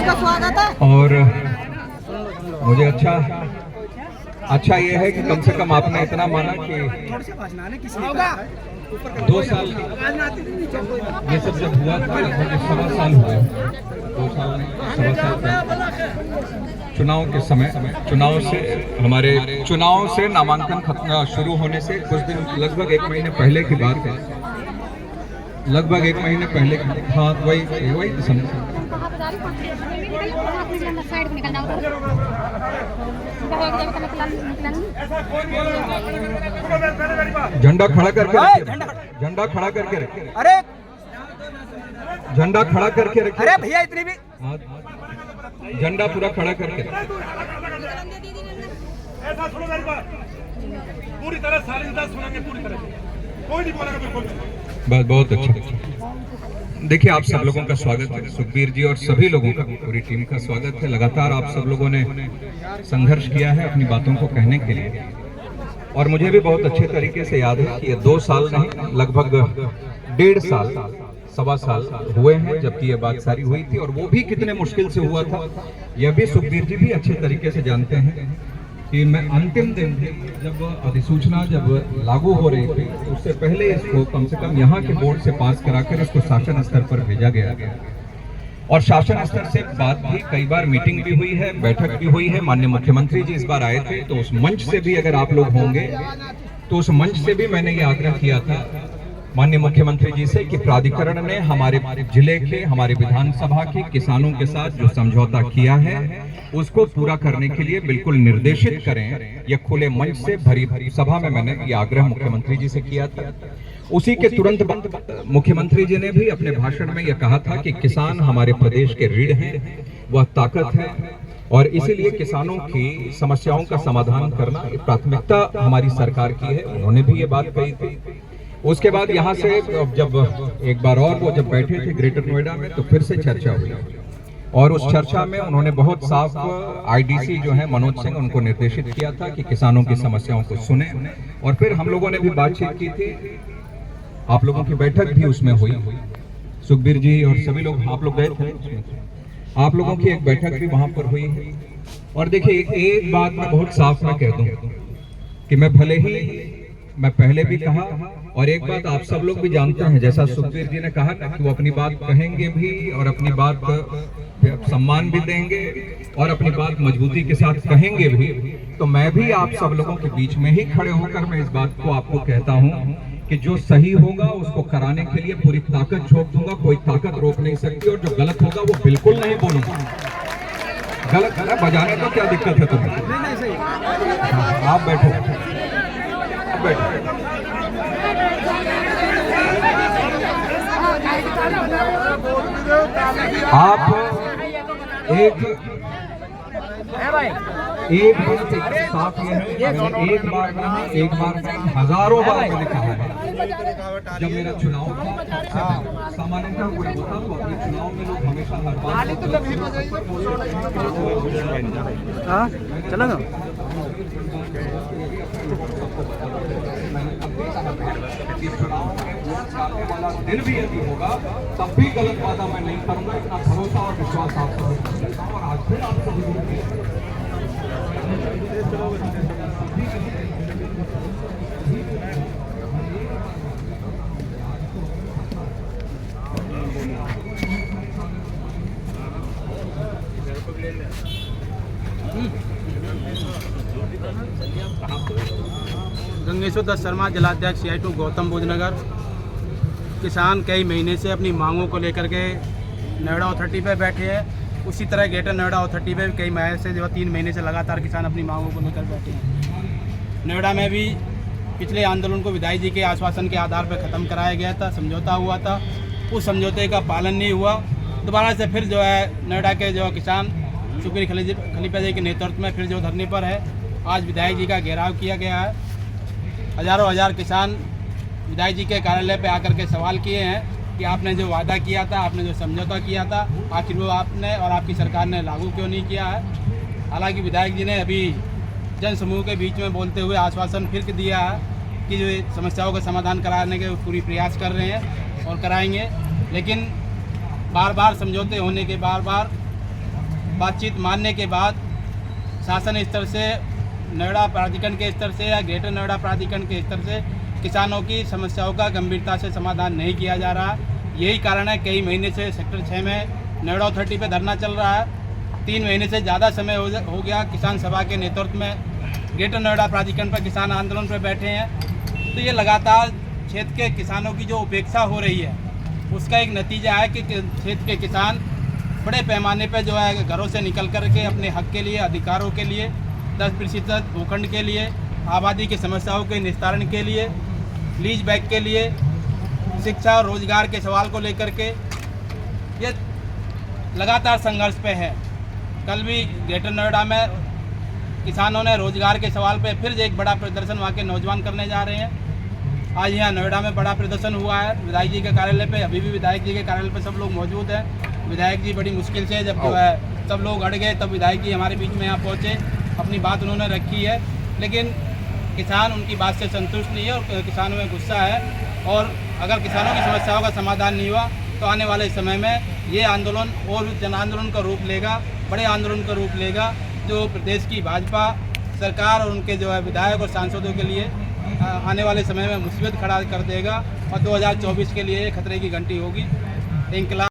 का स्वागत है। और मुझे अच्छा ये है कि कम से कम आपने इतना माना कि 2 साल ये सब जब हुआ था लगभग 1.25 साल हुए, 2 साल नहीं 1.25 साल चुनाव के समय चुनाव से नामांकन खत्म शुरू होने से कुछ दिन लगभग 1 महीने पहले की बात है, लगभग 1 महीने पहले। हाँ वही झंडा खड़ा करके झंडा खड़ा करके रखे। अरे झंडा खड़ा करके रखे। अरे भैया इतनी भी झंडा पूरा खड़ा करके ऐसा सुनो मेरी बात, पूरी तरह सारी सुनेंगे, पूरी तरह कोई नहीं बोलेगा बिल्कुल। बस बहुत अच्छा। देखिए आप सब लोगों का स्वागत है, सुखबीर जी और सभी लोगों का, पूरी टीम का स्वागत है। लगातार आप सब लोगों ने संघर्ष किया है अपनी बातों को कहने के लिए, और मुझे भी बहुत अच्छे तरीके से याद है कि ये 2 साल नहीं लगभग 1.5 साल 1.25 साल हुए हैं जबकि ये बात सारी हुई थी, और वो भी कितने मुश्किल से हुआ था यह भी सुखबीर जी भी अच्छे तरीके से जानते हैं कि मैं अंतिम दिन जब अधिसूचना जब लागू हो रही थी उससे पहले इसको कम से कम यहाँ के बोर्ड से पास कराकर इसको शासन स्तर पर भेजा गया, और शासन स्तर से बात भी कई बार मीटिंग भी हुई है, बैठक भी हुई है। माननीय मुख्यमंत्री जी इस बार आए थे, तो उस मंच से भी अगर आप लोग होंगे तो उस मंच से भी मैंने ये आग्रह किया था माननीय मुख्यमंत्री जी से कि प्राधिकरण ने हमारे जिले के, हमारे विधानसभा के किसानों के साथ जो समझौता किया है उसको पूरा करने के लिए बिल्कुल निर्देशित करें। यह खुले मंच से भरी सभा में मैंने ये आग्रह मुख्यमंत्री जी से किया था। उसी के तुरंत बाद मुख्यमंत्री जी ने भी अपने भाषण में यह कहा था कि किसान हमारे प्रदेश के रीढ़ हैं, वह ताकत है, और इसीलिए किसानों की समस्याओं का समाधान करना प्राथमिकता हमारी सरकार की है। उन्होंने भी ये बात कही थी। उसके बाद यहाँ से जब एक बार और वो जब बैठे थे ग्रेटर नोएडा में तो फिर से चर्चा हुई, और उस चर्चा में उन्होंने बहुत साफ आईडीसी जो है मनोज सिंह उनको निर्देशित किया था कि किसानों की समस्याओं को सुने, और फिर हम लोगों ने भी बातचीत की थी। आप लोगों की बैठक भी उसमें हुई, सुखबीर जी और सभी लोग आप लोग गए थे, आप लोगों की एक बैठक भी वहां पर हुई। और देखिए एक बात मैं बहुत साफ मैं कह दूं कि मैं पहले भी कहा, और एक बात आप सब लोग भी जानते हैं, जैसा सुखबीर जी ने कहा कि वो अपनी बात कहेंगे भी और अपनी बात सम्मान भी देंगे और अपनी बात मजबूती के साथ कहेंगे भी, तो मैं भी आप सब लोगों के बीच में ही खड़े होकर मैं इस बात को आपको कहता हूं कि जो सही होगा उसको कराने के लिए पूरी ताकत झोंक दूंगा, कोई ताकत रोक नहीं सकती, और जो गलत होगा वो बिल्कुल नहीं बोलूंगा। गलत है बजाने तो क्या दिक्कत है तुम्हें? आप बैठो, आप एक बात साफ ये है, मैंने एक बार हजारों बार मैंने कहा है, जब मेरा चुनाव था सामान्यतः कोई होता तो अपने चुनाव में लोग हमेशा हर बात चलो ना दिन भी यदि होगा तब भी गलत वादा मैं नहीं करूंगा। इतना भरोसा और विश्वास आप सभी को देता हूं, और आज फिर आप सभी गंगेश्वर दत्त शर्मा, जिलाध्यक्ष CI2 गौतम बुद्ध नगर। किसान कई महीने से अपनी मांगों को लेकर के नोएडा अथॉरिटी पे बैठे हैं। उसी तरह ग्रेटर नोएडा अथॉरिटी पे भी कई महीने से 3 महीने से लगातार किसान अपनी मांगों को लेकर बैठे हैं। नोएडा में भी पिछले आंदोलन को विधायक जी के आश्वासन के आधार पर ख़त्म कराया गया था, समझौता हुआ था, उस समझौते का पालन नहीं हुआ। दोबारा से फिर जो है नोएडा के जो किसान सुखबीर खलीफा जी के नेतृत्व में फिर जो धरने पर है। आज विधायक जी का घेराव किया गया है। हजारों हजार किसान विधायक जी के कार्यालय पे आकर के सवाल किए हैं कि आपने जो वादा किया था, आपने जो समझौता किया था, आखिर वो आपने और आपकी सरकार ने लागू क्यों नहीं किया है। हालांकि विधायक जी ने अभी जन समूह के बीच में बोलते हुए आश्वासन फिर दिया है कि जो समस्याओं का समाधान कराने के पूरी प्रयास कर रहे हैं और कराएंगे, लेकिन बार बार समझौते होने के बार बातचीत मानने के बाद शासन स्तर से, नोएडा प्राधिकरण के स्तर से या ग्रेटर नोएडा प्राधिकरण के स्तर से किसानों की समस्याओं का गंभीरता से समाधान नहीं किया जा रहा। यही कारण है कई महीने से सेक्टर 6 में नोएडा अथॉरिटी पे धरना चल रहा है। 3 महीने से ज़्यादा समय हो गया। किसान सभा के नेतृत्व में ग्रेटर नोएडा प्राधिकरण पर किसान आंदोलन पर बैठे हैं। तो ये लगातार क्षेत्र के किसानों की जो उपेक्षा हो रही है उसका एक नतीजा है कि क्षेत्र के किसान बड़े पैमाने पर जो है घरों से निकल कर के अपने हक के लिए, अधिकारों के लिए, 10% भूखंड के लिए, आबादी की समस्याओं के निस्तारण के लिए, लीज बैक के लिए, शिक्षा और रोजगार के सवाल को लेकर के ये लगातार संघर्ष पे है। कल भी ग्रेटर नोएडा में किसानों ने रोजगार के सवाल पे फिर एक बड़ा प्रदर्शन वहाँ के नौजवान करने जा रहे हैं। आज यहाँ नोएडा में बड़ा प्रदर्शन हुआ है विधायक जी के कार्यालय पे। अभी भी विधायक जी के कार्यालय पे सब लोग मौजूद हैं। विधायक जी बड़ी मुश्किल से जब जो है सब लोग अड़ गए तब विधायक जी हमारे बीच में यहाँ पहुँचे, अपनी बात उन्होंने रखी है। लेकिन किसान उनकी बात से संतुष्ट नहीं है और किसानों में गुस्सा है। और अगर किसानों की समस्याओं का समाधान नहीं हुआ तो आने वाले समय में ये आंदोलन और जन आंदोलन का रूप लेगा, बड़े आंदोलन का रूप लेगा, जो प्रदेश की भाजपा सरकार और उनके जो है विधायक और सांसदों के लिए आने वाले समय में मुसीबत खड़ा कर देगा। और 2024 के लिए खतरे की घंटी होगी। इंकलाब